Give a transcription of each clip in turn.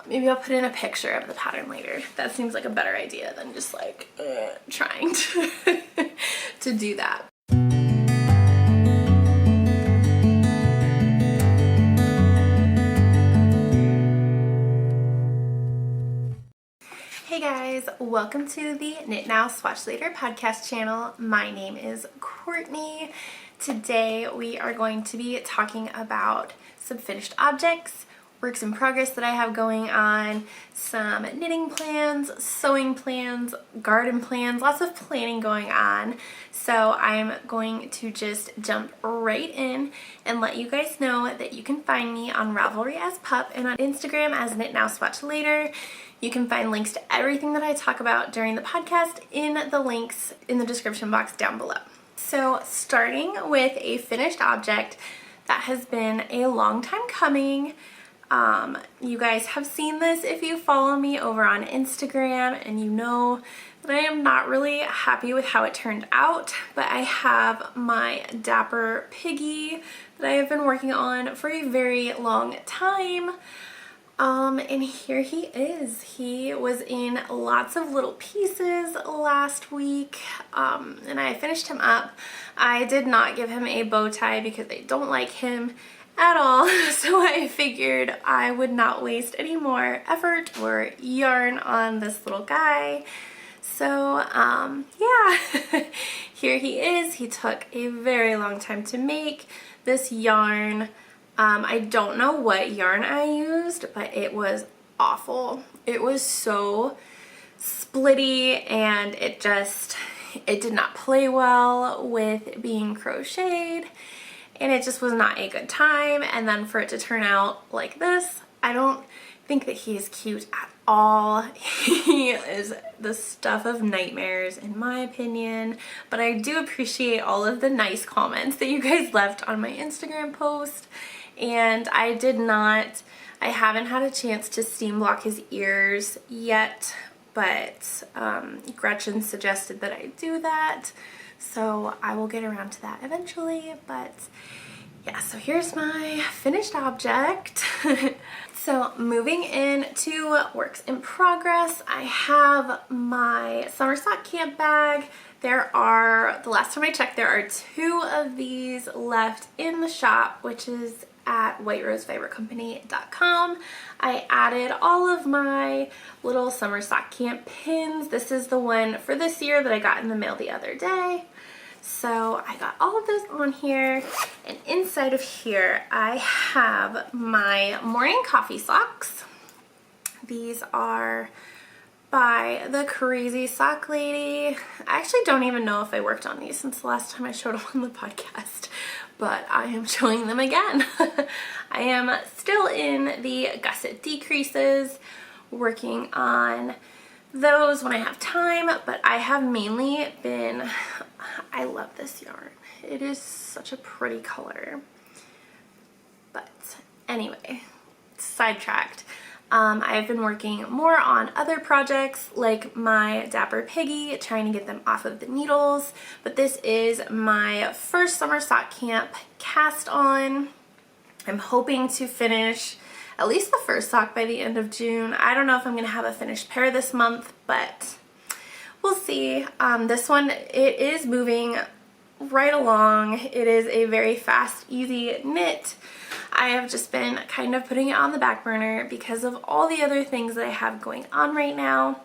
Maybe I'll put in a picture of the pattern later. That seems like a better idea than just like trying to, to do that. Hey guys, welcome to the Knit Now, Swatch Later podcast channel. My name is Courtney. Today we are going to be talking about some finished objects, works in progress that I have going on, some knitting plans, sewing plans, garden plans, lots of planning going on. So I'm going to just jump right in and let you guys know that you can find me on Ravelry as Pup and on Instagram as Knit Now Swatch Later. You can find links to everything that I talk about during the podcast in the links in the description box down below. So starting with a finished object that has been a long time coming. You guys have seen this if you follow me over on Instagram, and you know that I am not really happy with how it turned out, but I have my Dapper Piggy that I have been working on for a very long time. And here he is. He was in lots of little pieces last week, and I finished him up. I did not give him a bow tie because I don't like him at all, so I figured I would not waste any more effort or yarn on this little guy. So yeah, here he is. He took a very long time to make. This yarn, I don't know what yarn I used, but it was awful. It was so splitty, and it did not play well with being crocheted. And it just was not a good time. And then for it to turn out like this, I don't think that he is cute at all. He is the stuff of nightmares in my opinion. But I do appreciate all of the nice comments that you guys left on my Instagram post. And I haven't had a chance to steam block his ears yet, but Gretchen suggested that I do that. So I will get around to that eventually, but yeah, so here's my finished object. So moving into works in progress, I have my summer sock camp bag. The last time I checked, there are 2 of these left in the shop, which is at whiterosefibercompany.com. I added all of my little summer sock camp pins. This is the one for this year that I got in the mail the other day. So I got all of those on here, and inside of here I have my morning coffee socks. These are by the Crazy Sock Lady. I actually don't even know if I worked on these since the last time I showed them on the podcast, but I am showing them again. I am still in the gusset decreases, working on those when I have time, but I have mainly been, I love this yarn. It is such a pretty color. But anyway, sidetracked. I've been working more on other projects like my Dapper Piggy, trying to get them off of the needles, but this is my first summer sock camp cast on. I'm hoping to finish at least the first sock by the end of June. I don't know if I'm going to have a finished pair this month, but we'll see. This one, it is moving right along. It is a very fast, easy knit. I have just been kind of putting it on the back burner because of all the other things that I have going on right now.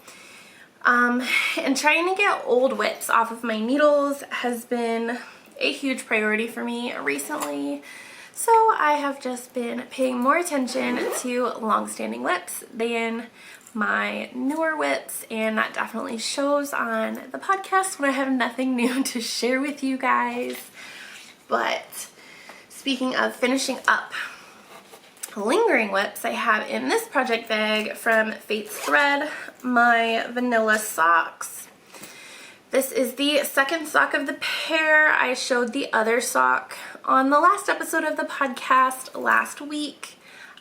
And trying to get old whips off of my needles has been a huge priority for me recently. So I have just been paying more attention to long-standing whips than my newer whips, and that definitely shows on the podcast when I have nothing new to share with you guys. But speaking of finishing up lingering whips, I have in this project bag from Fate's Thread my vanilla socks. This is the second sock of the pair. I showed the other sock on the last episode of the podcast last week.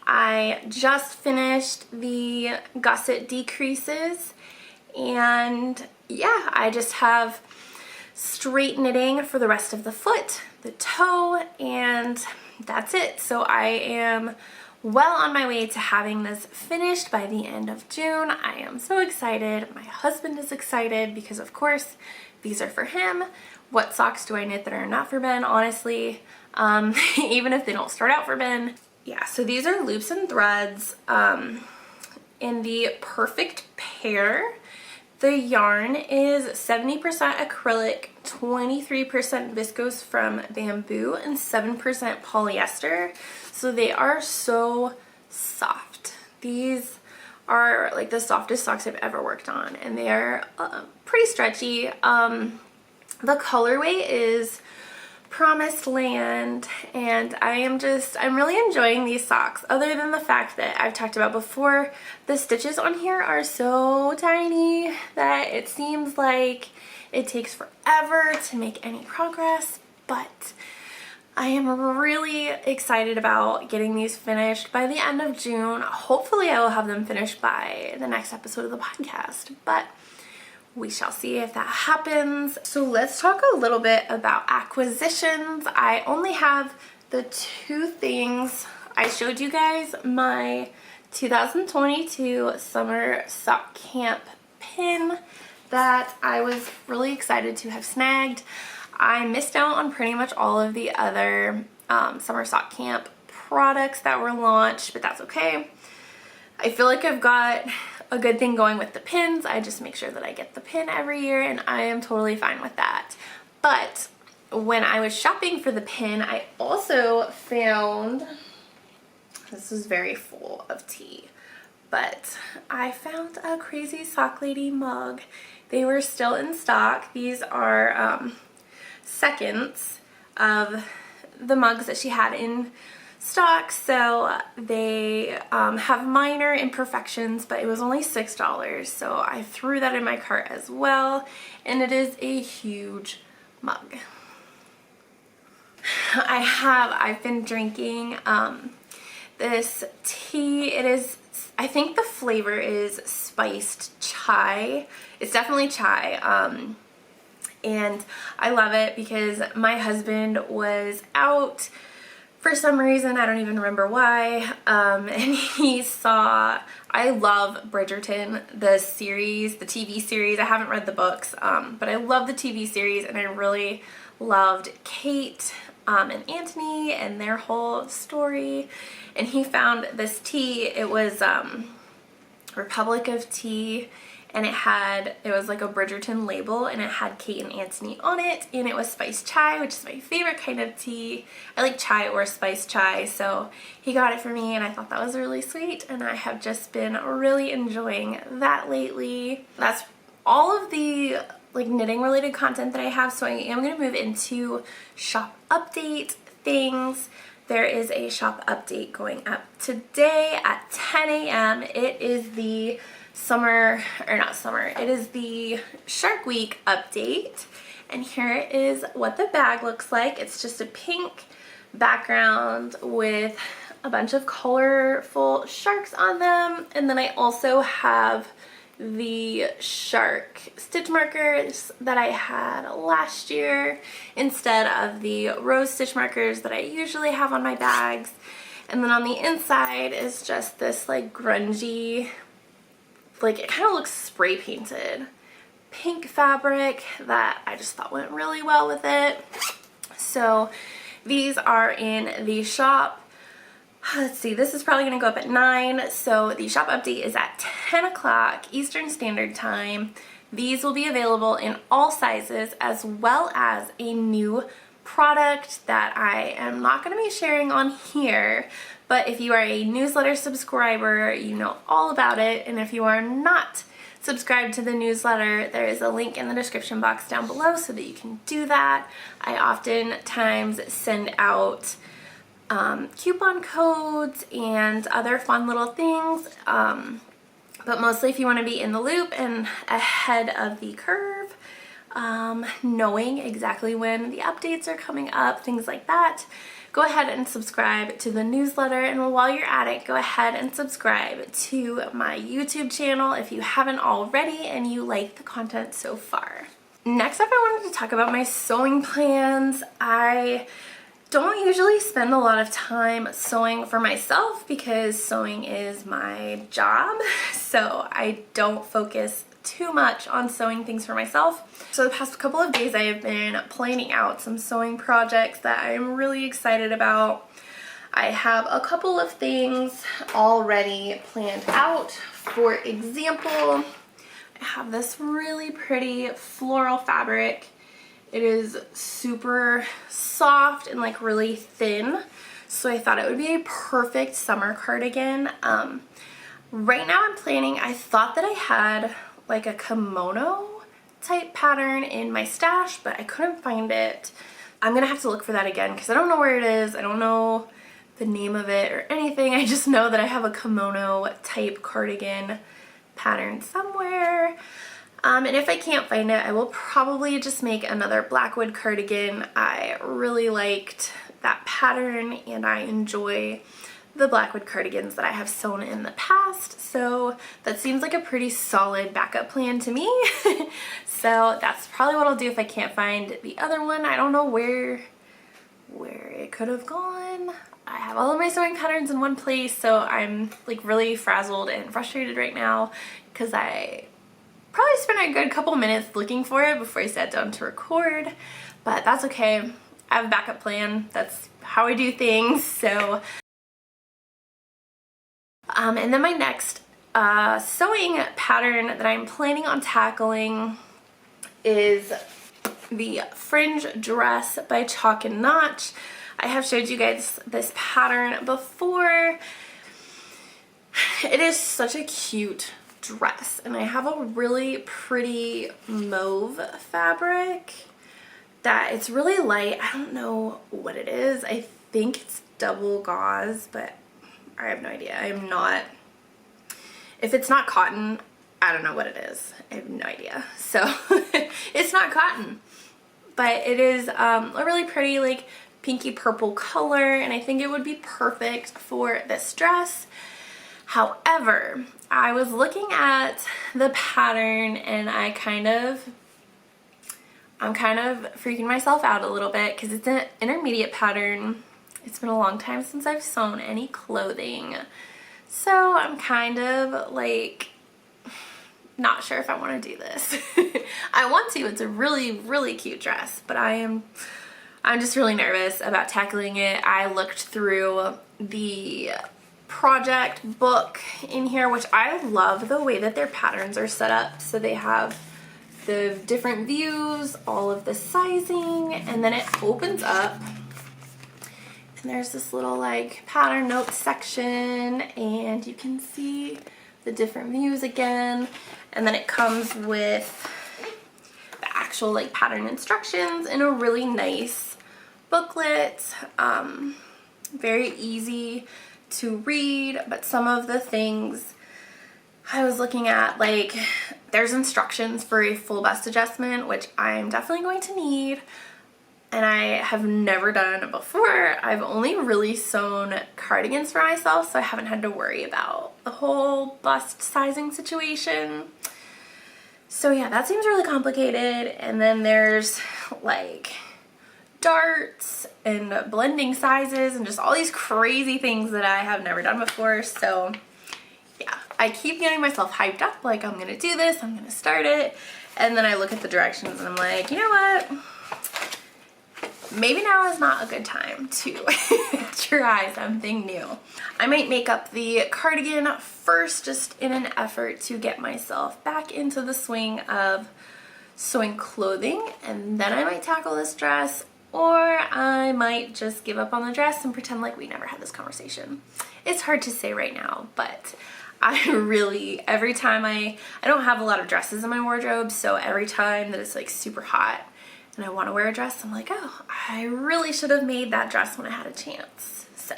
I just finished the gusset decreases, and yeah, I just have straight knitting for the rest of the foot, the toe, and that's it. So I am well on my way to having this finished by the end of June. I am so excited. My husband is excited because of course these are for him. What socks do I knit that are not for Ben, honestly? Even if they don't start out for Ben. Yeah, so these are loops and threads in the perfect pair. The yarn is 70% acrylic, 23% viscose from bamboo, and 7% polyester. So they are so soft. These are like the softest socks I've ever worked on, and they are pretty stretchy. The colorway is Promised Land, and I'm really enjoying these socks, other than the fact that I've talked about before, the stitches on here are so tiny that it seems like it takes forever to make any progress, but I am really excited about getting these finished by the end of June. Hopefully I will have them finished by the next episode of the podcast, but we shall see if that happens. So let's talk a little bit about acquisitions. I only have the two things. I showed you guys my 2022 summer sock camp pin that I was really excited to have snagged. I missed out on pretty much all of the other summer sock camp products that were launched, but that's okay. I feel like I've got a good thing going with the pins. I just make sure that I get the pin every year, and I am totally fine with that. But when I was shopping for the pin, I also found, this is very full of tea, but I found a Crazy Sock Lady mug. They were still in stock. These are seconds of the mugs that she had in stock, so they have minor imperfections, but it was only $6, so I threw that in my cart as well, and it is a huge mug. I've been drinking this tea. It is, I think the flavor is spiced chai. It's definitely chai, and I love it because my husband was out for some reason, I don't even remember why, and he saw, I love Bridgerton, the series, the TV series. I haven't read the books, but I love the TV series, and I really loved Kate and Anthony and their whole story, and he found this tea. It was Republic of Tea, and it was like a Bridgerton label, and it had Kate and Anthony on it, and it was spiced chai, which is my favorite kind of tea. I like chai or spiced chai, so he got it for me, and I thought that was really sweet, and I have just been really enjoying that lately. That's all of the like knitting related content that I have, so I am going to move into shop update things. There is a shop update going up today at 10 a.m. It is the it is the Shark Week update, and here is what the bag looks like. It's just a pink background with a bunch of colorful sharks on them, and then I also have the shark stitch markers that I had last year instead of the rose stitch markers that I usually have on my bags. And then on the inside is just this like grungy, like it kind of looks spray painted pink fabric that I just thought went really well with it. So these are in the shop. Let's see, this is probably going to go up at 9, so the shop update is at 10 o'clock Eastern Standard Time. These will be available in all sizes, as well as a new product that I am not going to be sharing on here, but if you are a newsletter subscriber, you know all about it, and if you are not subscribed to the newsletter, there is a link in the description box down below so that you can do that. I oftentimes send out coupon codes and other fun little things, but mostly if you want to be in the loop and ahead of the curve, knowing exactly when the updates are coming up, things like that, go ahead and subscribe to the newsletter. And while you're at it, go ahead and subscribe to my YouTube channel if you haven't already and you like the content so far. Next up, I wanted to talk about my sewing plans. I don't usually spend a lot of time sewing for myself because sewing is my job, so I don't focus too much on sewing things for myself. So the past couple of days I have been planning out some sewing projects that I'm really excited about. I have a couple of things already planned out. For example, I have this really pretty floral fabric. It is super soft and like really thin, so I thought it would be a perfect summer cardigan. Right now I'm planning, I thought that I had like a kimono type pattern in my stash, but I couldn't find it. I'm gonna have to look for that again because I don't know where it is. I don't know the name of it or anything. I just know that I have a kimono type cardigan pattern somewhere. And if I can't find it, I will probably just make another Blackwood cardigan. I really liked that pattern and I enjoy the Blackwood cardigans that I have sewn in the past, so that seems like a pretty solid backup plan to me. So that's probably what I'll do if I can't find the other one. I don't know where it could have gone. I have all of my sewing patterns in one place, so I'm like really frazzled and frustrated right now because I probably spent a good couple minutes looking for it before I sat down to record, but that's okay. I have a backup plan. That's how I do things. So and then my next sewing pattern that I'm planning on tackling is the fringe dress by Chalk and Notch. I have showed you guys this pattern before. It is such a cute dress, and I have a really pretty mauve fabric that it's really light. I don't know what it is. I think it's double gauze, but I have no idea. I'm not, if it's not cotton, I don't know what it is. I have no idea. So it's not cotton, but it is a really pretty like pinky purple color, and I think it would be perfect for this dress. However, I was looking at the pattern and I'm kind of freaking myself out a little bit because it's an intermediate pattern. It's been a long time since I've sewn any clothing, so I'm kind of like not sure if I want to do this. I want to. It's a really, really cute dress, but I'm just really nervous about tackling it. I looked through the project book in here, which I love the way that their patterns are set up. So they have the different views, all of the sizing, and then it opens up and there's this little like pattern notes section, and you can see the different views again, and then it comes with the actual like pattern instructions in a really nice booklet. Very easy to read, but some of the things I was looking at, like there's instructions for a full bust adjustment, which I'm definitely going to need, and I have never done before. I've only really sewn cardigans for myself, so I haven't had to worry about the whole bust sizing situation. So yeah, that seems really complicated. And then there's like darts and blending sizes and just all these crazy things that I have never done before. So yeah, I keep getting myself hyped up like I'm gonna do this, I'm gonna start it, and then I look at the directions and I'm like, you know what, maybe now is not a good time to try something new. I might make up the cardigan first just in an effort to get myself back into the swing of sewing clothing, and then I might tackle this dress, or I might just give up on the dress and pretend like we never had this conversation. It's hard to say right now, but I really, every time I don't have a lot of dresses in my wardrobe, so every time that it's like super hot and I want to wear a dress, I'm like, oh, I really should have made that dress when I had a chance. So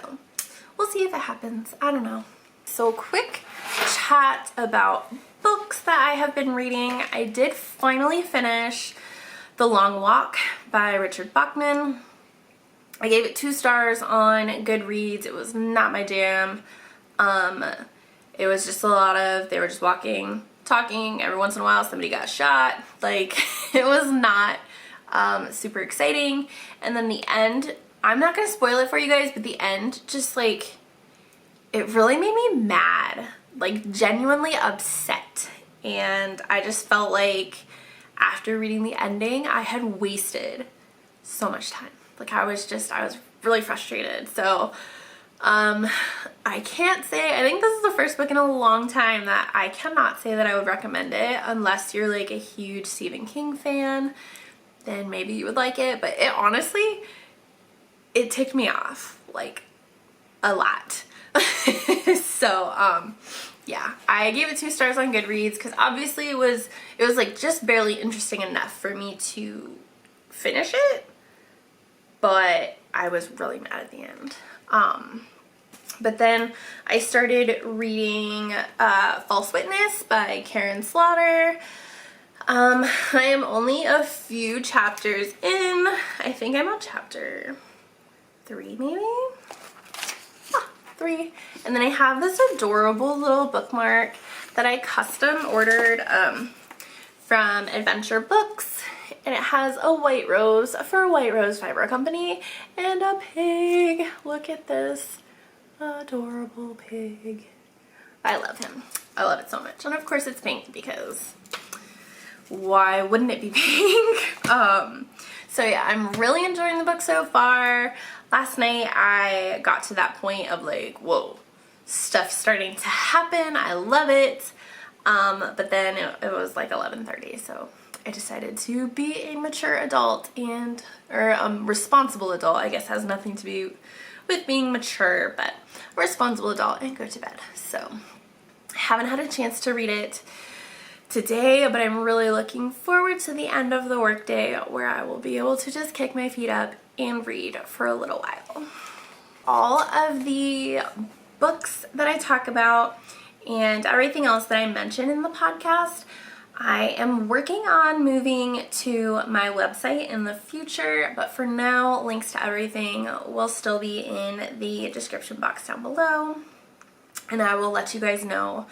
we'll see if it happens. I don't know. So quick chat about books that I have been reading. I did finally finish The Long Walk by Richard Bachman. I gave it 2 stars on Goodreads. It was not my jam. It was just a lot of, they were just walking, talking, every once in a while somebody got shot. Like, it was not super exciting. And then the end I'm not gonna spoil it for you guys, but the end just like, it really made me mad, like genuinely upset. And I just felt like after reading the ending, I had wasted so much time. Like I was really frustrated. So I can't say, I think this is the first book in a long time that I cannot say that I would recommend it unless you're like a huge Stephen King fan. Then maybe you would like it, but it honestly, it ticked me off like a lot. So yeah, I gave it 2 stars on Goodreads because obviously it was like just barely interesting enough for me to finish it, but I was really mad at the end. But then I started reading False Witness by Karin. I am only a few chapters in. I think I'm on chapter 3 maybe? 3. And then I have this adorable little bookmark that I custom ordered from Adventure Books, and it has a white rose for White Rose Fiber Company and a pig. Look at this adorable pig. I love him. I love it so much. And of course it's pink because why wouldn't it be pink? So yeah, I'm really enjoying the book so far. Last night I got to that point of like, whoa, stuff's starting to happen. I love it. But then it was like 11:30, so I decided to be a mature adult or responsible adult. I guess has nothing to do with being mature, but a responsible adult, and go to bed. So I haven't had a chance to read it today, but I'm really looking forward to the end of the workday where I will be able to just kick my feet up and read for a little while. All of the books that I talk about and everything else that I mention in the podcast, I am working on moving to my website in the future, but for now, links to everything will still be in the description box down below, and I will let you guys know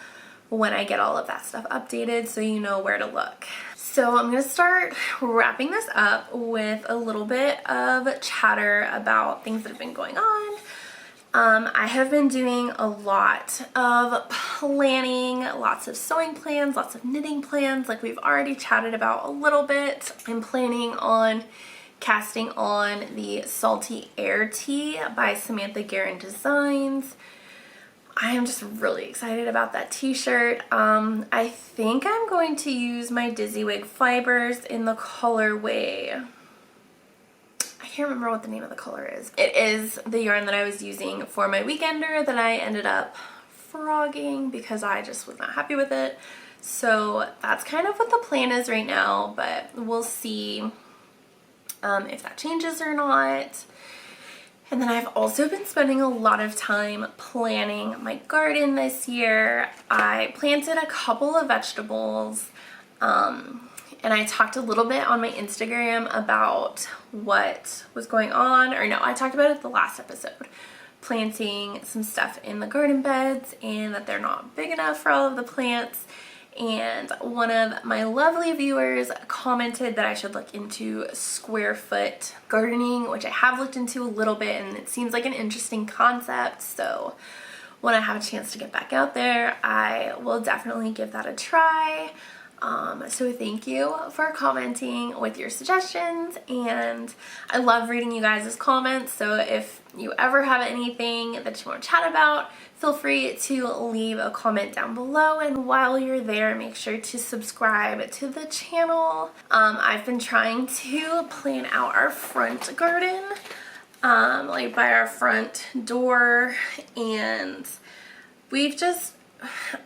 when I get all of that stuff updated so you know where to look. So I'm going to start wrapping this up with a little bit of chatter about things that have been going on. I have been doing a lot of planning, lots of sewing plans, lots of knitting plans, like we've already chatted about a little bit. I'm planning on casting on the Salty Air Tee by Samantha Guerin Designs. I am just really excited about that t-shirt. I think I'm going to use my Dizzy-Wig fibers in the colorway, I can't remember what the name of the color is. It is the yarn that I was using for my weekender that I ended up frogging because I just was not happy with it. So that's kind of what the plan is right now, but we'll see if that changes or not. And then I've also been spending a lot of time planning my garden this year. I planted a couple of vegetables, and I talked a little bit on my Instagram about what was going on, or no, I talked about it the last episode, planting some stuff in the garden beds and that they're not big enough for all of the plants. And one of my lovely viewers commented that I should look into square foot gardening, which I have looked into a little bit, and it seems like an interesting concept. So when I have a chance to get back out there, I will definitely give that a try. So thank you for commenting with your suggestions, and I love reading you guys' comments. So if you ever have anything that you want to chat about, feel free to leave a comment down below, and while you're there, make sure to subscribe to the channel. I've been trying to plan out our front garden, like by our front door, and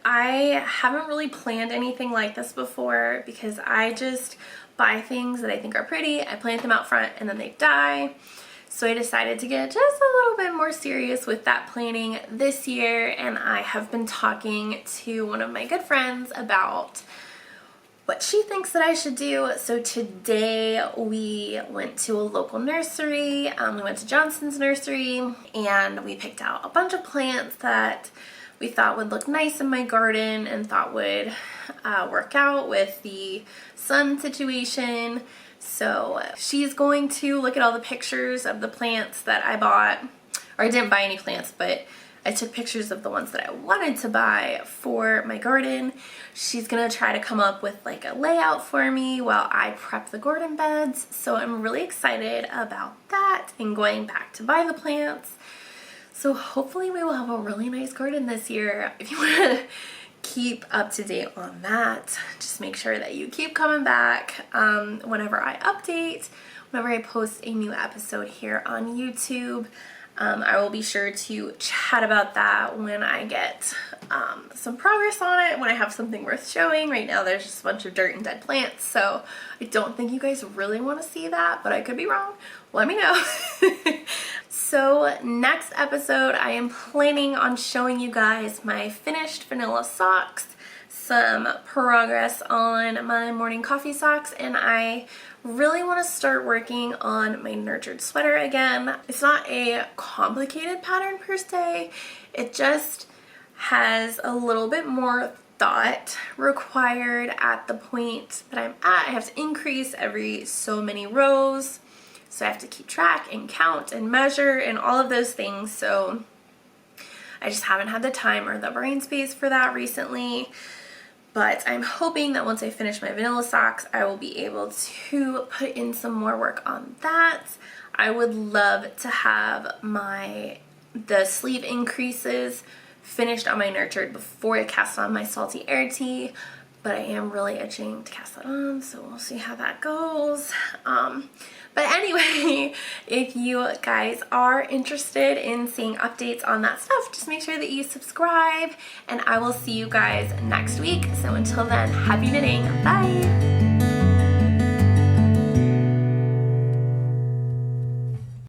I haven't really planned anything like this before because I just buy things that I think are pretty, I plant them out front, and then they die. So I decided to get just a little bit more serious with that planning this year, and I have been talking to one of my good friends about what she thinks that I should do. So today we went to a local nursery. We went to Johnson's Nursery, and we picked out a bunch of plants that we thought would look nice in my garden and thought would work out with the sun situation. So she's going to look at all the pictures of the plants that I bought, or I didn't buy any plants, but I took pictures of the ones that I wanted to buy for my garden. She's gonna try to come up with like a layout for me while I prep the garden beds. So I'm really excited about that and going back to buy the plants. So hopefully we will have a really nice garden this year. If you want to keep up to date on that, just make sure that you keep coming back whenever I update, whenever I post a new episode here on YouTube. I will be sure to chat about that when I get some progress on it, when I have something worth showing. Right now there's just a bunch of dirt and dead plants, so I don't think you guys really want to see that, but I could be wrong. Let me know. So next episode I am planning on showing you guys my finished vanilla socks, some progress on my morning coffee socks, and I really want to start working on my nurtured sweater again. It's not a complicated pattern per se, it just has a little bit more thought required at the point that I'm at. I have to increase every so many rows, so I have to keep track and count and measure and all of those things. So I just haven't had the time or the brain space for that recently. But I'm hoping that once I finish my vanilla socks, I will be able to put in some more work on that. I would love to have the sleeve increases finished on my nurtured before I cast on my salty air tea, but I am really itching to cast that on, so we'll see how that goes. But anyway, if you guys are interested in seeing updates on that stuff, just make sure that you subscribe, and I will see you guys next week. So until then, happy knitting. Bye!